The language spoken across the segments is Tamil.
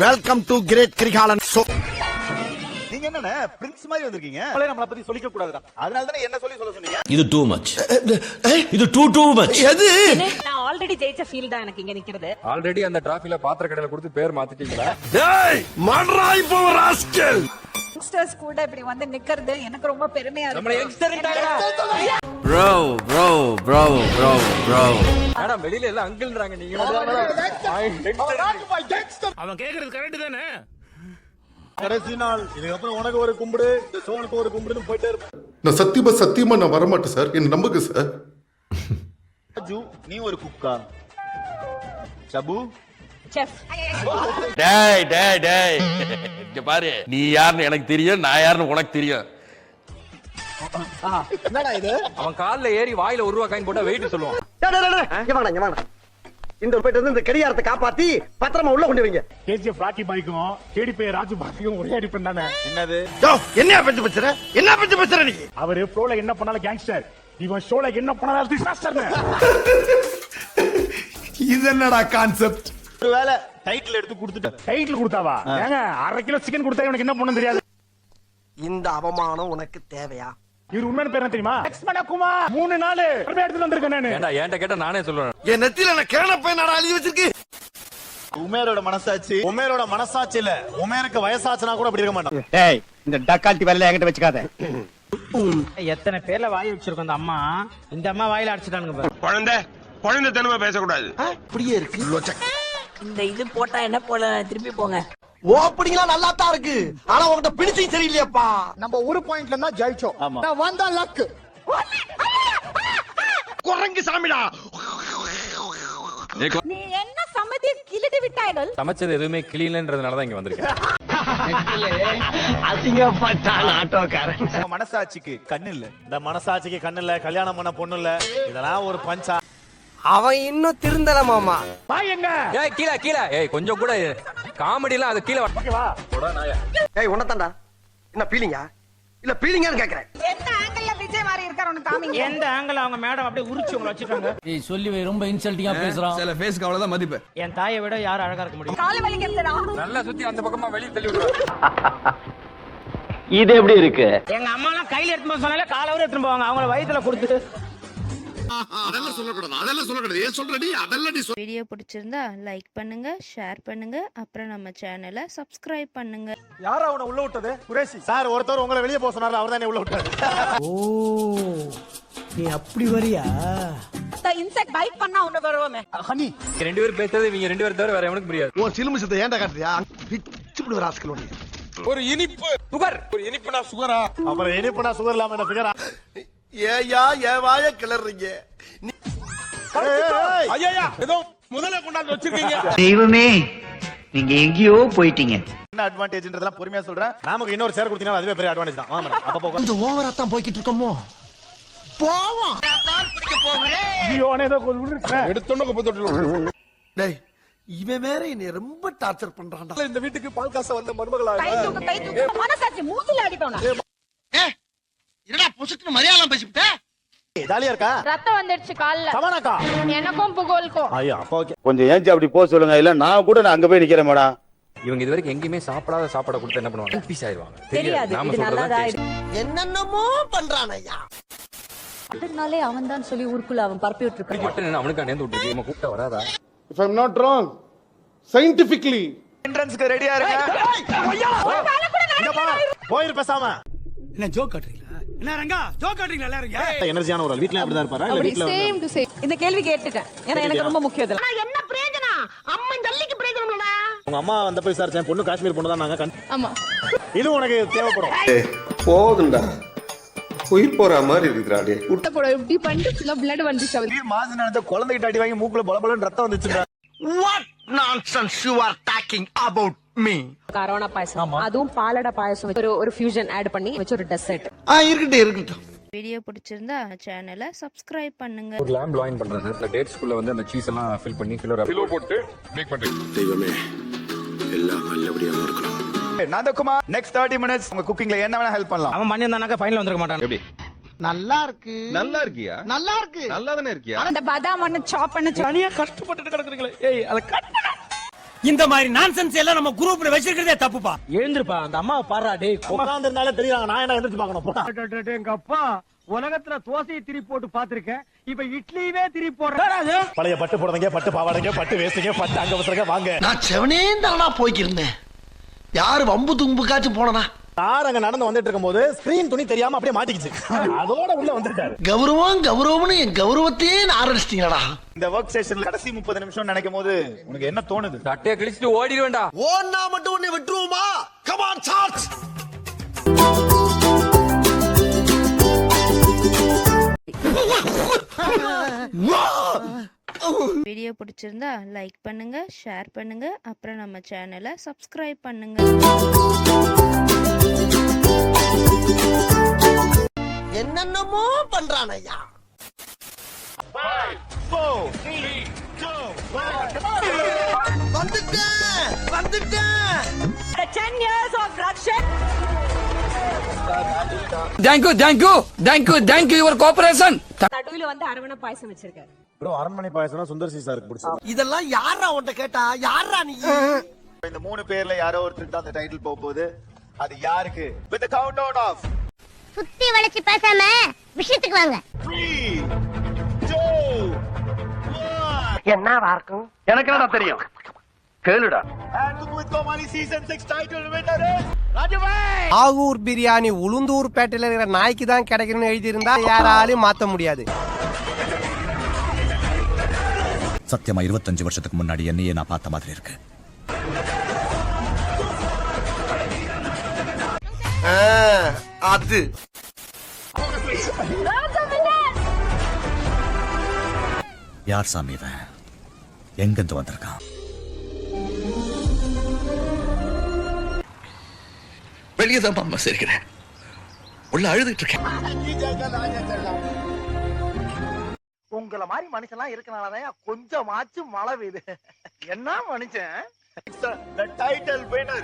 Welcome to great Kirikalan show. நீங்க என்ன பிரின்ஸ் மாதிரி வந்திருக்கீங்க, நம்மள பத்தி சொல்லிக்க கூடாதுடா. அதனால தானே என்ன சொல்ல சொன்னீங்க. இது டூ மச், இது டூ மச். எது நான் ஆல்ரெடி ஜெயிச்ச ஃபீல் தான் எனக்கு இங்க நிக்கிறது. ஆல்ரெடி அந்த டிராஃபில பாத்திர கடையில கொடுத்து பேர் மாத்திட்டீங்களா? டேய் மன்றாய் போ ராஸ்கல். யங்ஸ்டர்ஸ் கூட இப்படி வந்து நிக்கிறது எனக்கு ரொம்ப பெருமையா இருக்கு. நம்ம யங்ஸ்டர்ன்றாங்க. ப்ரோ மேடம் வெளியில எல்லாம் அங்கிள்ன்றாங்க, நீங்க அவன் கேக்குறது கரெக்ட் தானே? கடைசி நாள் இதுக்கப்புறம் உனக்கு ஒரு கும்பிடு, சோனுக்கு ஒரு கும்பிடுன்னு போயிட்டே இருப்பேன். நான் சத்தியமா நான் வரமாட்டேன் சார், என்ன நம்புங்க சார். ராஜு நீ ஒரு குக்கா, சபு செஃப். டேய் இங்க பாரு, நீ யாருன்னு எனக்கு தெரியும், நான் யாருன்னு உனக்கு தெரியும். என்னடா இது? அவன் கால்ல ஏறி வாயில ஒரு ரூபா காயின் போட்டா வெயிட் சொல்லுவான். இந்த போயிட்டு வந்து இந்த கடியாரத்தை காப்பாத்தி பத்திரமா உள்ள கொண்டு வைங்க. கேஜிஎஃப் ராக்கி பாய்க்கும் கேடிபே ராஜு பாய்க்கும் ஒரே அடிப்பேன் தானே. என்னது என்ன பத்தி பேசுற நீ? அவரு ப்ரோல என்ன பண்ணாலும் கேங்ஸ்டர், இவன் ஷோல என்ன பண்ணாலும் டிசாஸ்டர். இது என்னடா கான்செப்ட்? ஒருவேளை டைட்டில் எடுத்து கொடுத்துட்டேன். டைட்டில் கொடுத்தாவா? ஏங்க 1/2 கிலோ சிக்கன் கொடுத்தா இவனுக்கு என்ன பண்ணணும் தெரியாது. இந்த அவமானம் உனக்கு தேவையா? இவர் உண்மையான பேர் என்ன தெரியுமா? லக்ஷ்மணகுமார். 3 நாள் எடுத்துட்டு வந்திருக்கேன் நானு. ஏண்டா என்கிட்ட கேட்டா நானே சொல்லுவேன். என் நெத்தியில நான் கேனப்பை நாடா எழுதி வச்சிருக்கு. உமேரோட மனசாட்சி இல்ல, உமேருக்கு வயசாச்சுனா கூட அப்படி இருக்க மாட்டான். டேய் இந்த டக்கால்ட்டி வேலையில என்கிட்ட வச்சுக்காத. எத்தனை பேர்ல வாய் வச்சிருக்கோம் அந்த அம்மா, இந்த அம்மா வாயில அடிச்சுட்டானுங்க பாரு. குழந்தை தனமா பேசக்கூடாது. அப்படியே இருக்கு. இந்த இது போட்டா என்ன போல திருப்பி போங்க. ஓப்பனிங்லாம் நல்லா தான் இருக்கு, ஆனா உன்கிட்ட பிடிச்சிங் சரியில்லையாப்பா. நம்ம ஒரு பாயிண்ட்ல இருந்தா ஜெயிச்சோம். நான் வந்தா லக். குரங்கு சாமிடா. நீ என்ன சம்மதி கிளிடி விட்டாய்கள். சமைச்சது எதுவுமே கிளீன்ன்றதுனால தான் இங்க வந்திருக்கேன். அசிங்கப்பட்டான் ஆட்டோக்காரன். மனசாட்சிக்கு கண்ணு இல்ல, இந்த மனசாட்சிக்கு கண்ணு இல்ல, கல்யாணம் பண்ண பொண்ணு இல்ல, இதெல்லாம் ஒரு பஞ்சா. அவன் இன்னும் திருந்தல மாமா. பாய் எங்க? ஏய் கீழ ஏய் கொஞ்சம் கூட காமெடி எல்லாம் அது கீழ ஓகேவா? ஏய் உன்னதான்டா. என்ன பீலிங்கா? இல்ல பீலிங்கான்னு கேக்குறேன். எந்த ஆங்கிள்ல விஜய் மாதிரி இருக்காரு உனக்கு காமிங்க. எந்த ஆங்கிள் அவங்க மேடம் அப்படியே உரிச்சு உங்களை வச்சிருக்காங்க. ஏய் சொல்லி வை, ரொம்ப இன்சல்ட்டிங்கா பேசுறான். சில ஃபேஸ்க்கு அவ்வளவுதான் மதிப்பு. என் தாயை விட யார் அழகா இருக்க முடியும்? காலை வலிக்கிறதுடா. நல்லா சுத்தி அந்த பக்கமா வெளிய தள்ளி விடுறாரு. இது எப்படி இருக்கு? எங்க அம்மா எல்லாம் கையில எடுத்து சொன்னாலே காலவரை எடுத்துட்டு போவாங்க, அவங்கள வயித்துல கொடுத்து. அதெல்லாம் சொல்லக்கூடாது. ஏன் சொல்றடி? அதெல்லாம் நீ வீடியோ பிடிச்சிருந்தா லைக் பண்ணுங்க, ஷேர் பண்ணுங்க, அப்புறம் நம்ம சேனலை சப்ஸ்கிரைப் பண்ணுங்க. யாரா அவனை உள்ள விட்டது? குரேஷி சார் ஒருத்தர் உங்களை வெளியே போக சொன்னாரு, அவர் தானே உள்ள விட்டாரு. ஓ நீ அப்படி வரியா? இன்செக்ட் பைட் பண்ணா உன்ன வருவோமே. ஹனி ரெண்டு பேரும் பேசுறது இவங்க ரெண்டு பேரும் தவிர வேற எவனுக்கு புரியாது. உன் சிலுமிசத்தை ஏன்டா காட்டுறியா? பிச்சு விடுற ராஸ்கல் ஒண்ணு. ஒரு இனிப்பு சுகர், ஒரு இனிப்புனா சுகரா, அப்புறம் இனிப்புனா சுகர் இல்லாம என்ன ஃபிகரா? ஏயா ஏவாய கிளறீங்க. ஐயா ஏதோ முதல்ல கொண்டாந்து வச்சிருக்கீங்க. தெய்வமே நீங்க எங்கேயோ போயிட்டீங்க. என்ன அட்வான்டேஜ்ன்றதெல்லாம் பொறுமையா சொல்றேன். நமக்கு இன்னொரு சேர் கொடுத்தீங்கன்னா அதுவே பெரிய அட்வான்டேஜ் தான். ஆமா அப்ப போக கொஞ்சம் ஓவரா தான் போய்கிட்டு இருக்கோமோ. போவோம். ஐயோ ஏதோ விடுறேன். எடுத்தோன்னு குப்பை தொட்டில. டேய் இவன் வேற என்னை ரொம்ப டார்ச்சர் பண்றான்டா. இந்த வீட்டுக்கு பால் காசு வந்த மருமகளா கை தூக்கு மனசாட்சி மூஞ்சில அடிப்போம். என்னடா பொசுக்குன்னு மரியாதை பேசிவிட்ட? ஜாலியா இருக்கா? ரத்தம் வந்துடுச்சு கால்ல. சமனாக்கா எனக்கும் புகழுக்கும். ஐயா அப்ப ஓகே. கொஞ்சம் ஏஞ்சி அப்படி போக சொல்லுங்க, இல்ல நான் கூட அங்க போய் நிக்கிறேன் மேடம். இவங்க இது வரைக்கும் எங்கேயுமே சாப்பிடாத சாப்பாடு கொடுத்து என்ன பண்ணுவாங்க? பீஸ் ஆயிடுவாங்க. தெரியாது நாம இது நல்லதா சொல்றதா என்னென்னமோ பண்றான் ஐயா. அதனாலே அவன் தான் சொல்லி ஊருக்குள்ள அவன் பரப்பி விட்டுருக்கான். மட்டும் அவனுக்கு நேர்ந்து விட்டுருக்கு. இவங்க கூப்பிட்ட வராதா? If I'm not wrong, scientifically என்ட்ரன்ஸ்க்கு ரெடியா இருங்க. இங்க பா போயிரு பேசாம. என்ன ஜோக் காட்டுறீங்களா? என்ன ரங்கா ஜோக் காட்டுறீங்களா எல்லாரும்? எனர்ஜியான ஒரு வீட்ல அப்படி தான் இருப்பாரா? இல்ல வீட்ல சேம் டு சேம். இந்த கேள்வி கேட்டுட்டேன். ஏன்னா எனக்கு ரொம்ப முக்கியம் இதுல. என்ன பிரயோஜனம்? அம்மா ஜல்லிக்கு பிரயோஜனம் இல்லடா. உங்க அம்மா வந்த போய் விசாரிச்சேன், பொண்ணு காஷ்மீர் பொண்ணு தான் நாங்க. ஆமா. இது உனக்கு தேவைப்படும். போதுண்டா, உயிர் போற மாதிரி இருக்குடா. குட்ட போட இப்படி பண்ணிட்டு ஃபுல்லா blood வந்துச்சு அவருக்கு. நீர் மாசு நடந்த குழந்தைகிட்ட அடி வாங்கி மூக்குல பலபலன்னு ரத்தம் வந்துச்சுடா. What nonsense you are talking about me? Corona payasam, அதுவும் பாலடா பாயசம் ஒரு ஃபியூஷன் ஆட் பண்ணி வச்சு ஒரு டெசர்ட். இருக்கட்டும். வீடியோ பிடிச்சிருந்தா சேனலை சப்ஸ்கிரைப் பண்ணுங்க. ஒரு லேம்ப் லாயின் பண்றாங்க. அந்த டேட்ஸ்க்குள்ள வந்து அந்த சீஸ் எல்லாம் ஃபில் பண்ணி கிலோ போட்டு மேக் பண்றீங்க. தெய்வமே எல்லாம் நல்லபடியா நடக்கணும். நந்தகுமார் நெக்ஸ்ட் 30 மினிட்ஸ் உங்க குக்கிங்ல என்ன வேணா ஹெல்ப் பண்ணலாம். அவன் பண்ணியிருந்தானாக்கா ஃபைனல் வந்திருக்க மாட்டான். எப்படி நல்லா இருக்கு. நல்லா இருக்கியா? நல்லா இருக்கு. நல்லா தானே இருக்கியா? அந்த பாதாம் ஒன்னு சாப் பண்ண தனியா கஷ்டப்பட்டு கிடக்குறீங்களே. ஏய் அத கட் பண்ணு. இந்த மாதிரி நான்சென்ஸ் எல்லாம் நம்ம குரூப்ல வச்சிருக்கிறதே தப்புப்பா. எழுந்திருப்பா அந்த அம்மாவை பாடுறா டேய். உட்கார்ந்து இருந்தாலே தெரியுறாங்க, நான் என்ன எந்திரிச்சு பார்க்கணும் போடா. எங்க அப்பா உலகத்துல தோசையை திருப்பி போட்டு பாத்திருக்கேன், இப்ப இட்லியவே திருப்பி போடுறேன். பழைய பட்டு போடுறீங்க, பட்டு பாவாடைங்க, பட்டு வேஸ்டிங்க, பட்டு அங்க வச்சுருங்க வாங்க. நான் செவனே தானா போய்க்கிருந்தேன். யாரு வம்பு தும்புக்காச்சும் போனனா? சார் அங்க நடந்து வந்துட்டு இருக்கும்போது ஸ்கிரீன் துணி தெரியாம அப்படியே மாட்டிக்கிச்சு. அதோட உள்ள வந்துட்டாரு. கௌரவம் கௌரவம்னு என் கௌரவத்தையே ஆரம்பிச்சிட்டீங்களா? இந்த ஒர்க் செஷன்ல கடைசி 30 நிமிஷம் நினைக்கும் போது உனக்கு என்ன தோணுது? சட்டையை கிழிச்சிட்டு ஓடிடுவேண்டா. ஓன்னா மட்டும் உன்னை விட்டுருவோமா? Come on charge. வீடியோ பிடிச்சிருந்தா லைக் பண்ணுங்க, ஷேர் பண்ணுங்க, அப்புறம் நம்ம சேனலை சப்ஸ்கிரைப் பண்ணுங்க. என்னென்னமோ பண்றான் ஐயா. 5 4 3 2 வந்துட்டேன். Thank you your cooperation. நடுவுல வந்து அரவணை பாயசம் வச்சிருக்காரு. ப்ரோ அரண்மனை பாயசம்னா சுந்தர் சி சாருக்கு பிடிச்சது. இதெல்லாம் யாரா உன்கிட்ட கேட்டா? யாரா நீ? இந்த 3 பேர்ல யாரோ ஒருத்தருக்கு தான் அந்த டைட்டில் போக போகுது. அது யாருக்கு? with the countdown of சுத்தி வளைச்சு பேசாம விஷயத்துக்கு வாங்க. 3 2 1 என்னவா இருக்கும்? எனக்கு என்னடா தெரியும்? கேளுடா. and with Komali season 6 title winner is Akur biryani Ulundur பேட்டையில இருக்கிற நாய்க்கு தான் கிடைக்கணும்னு எழுதி இருந்தா யாராலையும் மாத்த முடியாது. சத்தியமா 25 வருஷத்துக்கு முன்னாடி என்னையே நான் பார்த்த மாதிரி இருக்கு. அது யார் சாமி இவன்? எங்கிருந்து வந்திருக்கான்? வெளியே தான் அம்மா சிரிக்கிறேன், உள்ள அழுதுட்டு இருக்கேன். உங்களை மாதிரி மனுஷன்லாம் இருக்கனாலதான் கொஞ்சமாச்சும் மழை பெய்யுது. என்ன மனுஷன்? the title winner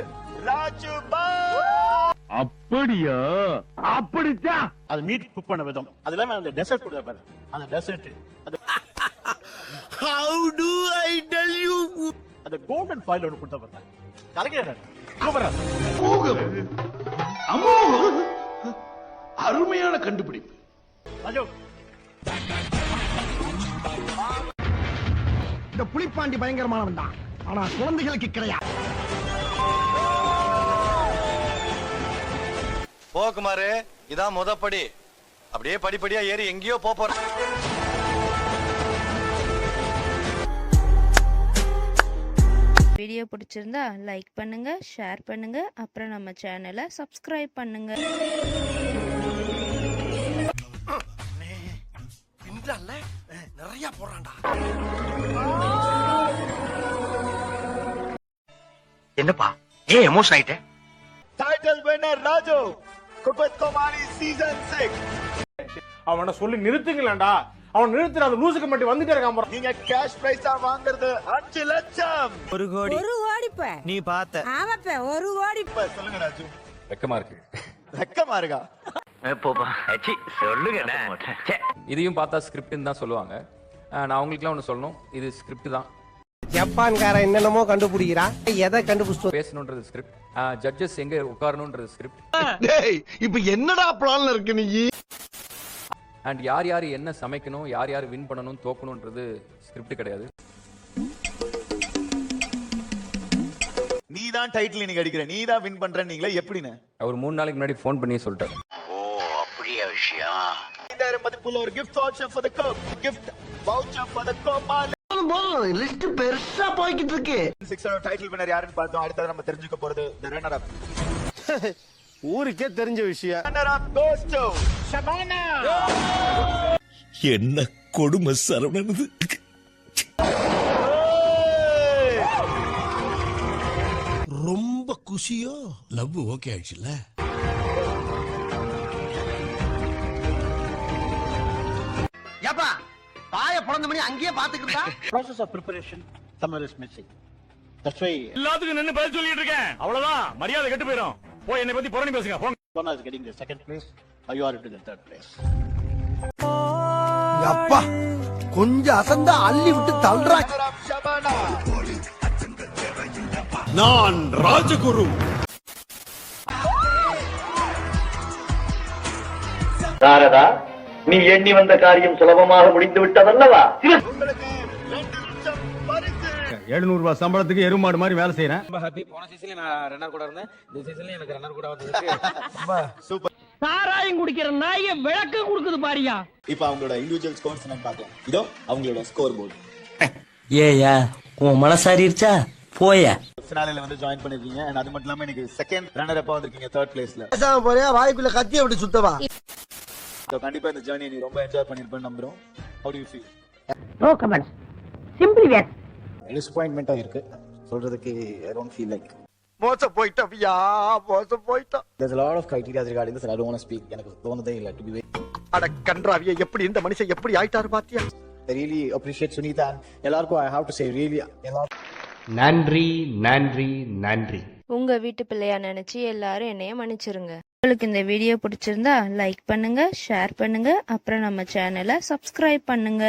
ராஜு பா. அப்படியா? அப்படித்தான். அது மீட் குக் பண்ண விதம், அதெல்லாம் அந்த டெசர்ட் கூட பாரு. அந்த டெசர்ட் அது How do I tell you? அந்த கோல்டன் ஃபாயில் ஒன்னு கொடுத்தா பாரு. கலக்கிறாரு. அருமையான கண்டுபிடிப்பு. ஐயோ இந்த புலிப்பாண்டி பயங்கரமானவன் தான், ஆனா குழந்தைகளுக்கு கிடையாது. போக்குமாரு இதான் முதப்படி. அப்படியே படிப்படியா ஏறி எங்கேயோ போற. வீடியோ பிடிச்சிருந்தா லைக் பண்ணுங்க, ஷேர் பண்ணுங்க, அப்புறம் நம்ம சேனலை சப்ஸ்கிரைப் பண்ணுங்க. பின்றான்ல நிறைய போறான்டா. என்னப்பா ஏன் எமோஷன் ஆயிட்டே? டைட்டில் வின்னர் ராஜு குக் கோமாளி சீசன் 6. அவனை சொல்லி நிறுத்துங்களேன்டா. அவன் நிறுத்துற அந்த லூசுக்கு மட்டும் வந்துட்டே இருக்கான். நீங்க கேஷ் பிரைஸா வாங்குறது 5 லட்சம். 1 கோடி. 1 கோடிப்ப நீ பார்த்த. ஆமாப்ப 1 கோடி. சொல்லுங்க ராஜு. வெக்கமா இருக்கு. வெக்கமா இருக்கா? இதையும் பார்த்தா ஸ்கிரிப்ட்னு தான் சொல்லுவாங்க. நான் அவங்களுக்குலாம் ஒன்று சொல்லணும், இது ஸ்கிரிப்ட் தான். ஜப்பான்காரன் என்னென்னமோ கண்டுபிடிக்கிறான். எதை கண்டுபிடிச்சு பேசணுன்றது ஸ்கிரிப்ட், ஜட்ஜஸ் எங்க உட்காரணுன்றது ஸ்கிரிப்ட், இப்ப என்னடா பிளான்ல இருக்கு நீ? அண்ட் யார் யார் என்ன சமைக்கணும், யார் யார் வின் பண்ணணும் தோக்கணுன்றது ஸ்கிரிப்ட் கிடையாது. நீ தான் டைட்டில் நீங்க அடிக்கிற, நீ தான் வின் பண்ற. நீங்களே எப்படின்னு அவர் 3 நாளைக்கு முன்னாடி ஃபோன் பண்ணி சொல்லிட்டாரு. மதிப்புள்ள ஒரு gift voucher for the cook, gift voucher for the komali. List பெருசா போய்கிட்டு இருக்கு. 6 டைட்டில் வின்னர் யாருன்னு பார்த்தோம். அடுத்து நம்ம தெரிஞ்சுக்க போறது the runner up. ஊருக்கே தெரிஞ்ச விஷயம். runner up goes to Shabana. என்ன கொடுமை சரவணனது. ரொம்ப குஷியோ? லவ் ஓகே ஆயிடுச்சுல? ஏப்பா பாய பொளந்த மணி அங்கேயே பாத்துக்கிட்டா? process of preparation somewhere is missing. That's why எல்லாத்துக்கும் நின்னு பதில் சொல்லிட்டு இருக்கேன். அவ்வளவுதான், மரியாதை கெட்டு போயிடும். போய் என்னை பத்தி புரணி பேசுங்க. Shabana is getting the second place. You are into the third place. அப்பா கொஞ்சம் அசந்தா அள்ளி விட்டு தள்ளுறா. Shabana. நான் ராஜகுரு. நாரதா, நீ எண்ணி வந்த காரியம் சுலபமாக முடிந்து விட்டதல்லவா? 700 ரூபாய் சம்பளத்துக்கு எருமாடு மாதிரி வேலை செய்யறேன். ரொம்ப ஹாப்பி. போன சீசன்ல நான் ரன்னர் கூட இருந்தேன். இந்த சீசன்ல எனக்கு ரன்னர் கூட வந்ததுக்கு சூப்பர். சாராயம் குடிக்கிற நாய விளக்கம் கொடுக்குது பாரியா. இப்போ அவங்களோட இண்டிவிஜுவல் ஸ்கோர்ஸ் நம்ம பார்க்கலாம். இதோ அவங்களோட ஸ்கோர் போர்டு. ஏயா உன் மனசாரிச்சா போயா. ஃபினாலேல வந்து ஜாயின் பண்ணிருக்கீங்க. and அது மட்டும் இல்லாம எனக்கு செகண்ட் ரன்னர் அப்பா வந்திருக்கீங்க, 3rd பிளேஸ்ல. போறியா வாய்க்குள்ள கத்திய விட்டு சுத்தவா. சோ கண்டிப்பா இந்த ஜர்னி நீ ரொம்ப என்ஜாய் பண்ணிருப்பேன்னு நம்புறோம். how do you feel? No comment, simply வேர். டிசப்பாயின்ட்மென்ட்டா இருக்கு சொல்றதுக்கு. I don't feel like மோசம் போயிட்டோம்யா, மோசம் போயிட்டோம். there's a lot of criteria regarding this and I don't want to speak. எனக்கு தோணுதே இல்ல to be அட கன்றாவிய, எப்படி இந்த மனுஷன் எப்படி ஆயிட்டாரு பாத்தியா? I really appreciate Sunita and எல்லாருக்கும் I have to say really நன்றி நன்றி நன்றி. உங்க வீட்டு பிள்ளையா நினைச்சு எல்லாரும் என்னைய மன்னிச்சிருங்க. உங்களுக்கு இந்த வீடியோ பிடிச்சிருந்தா லைக் பண்ணுங்க, ஷேர் பண்ணுங்க, அப்புறம் நம்ம சேனலை சப்ஸ்கிரைப் பண்ணுங்க.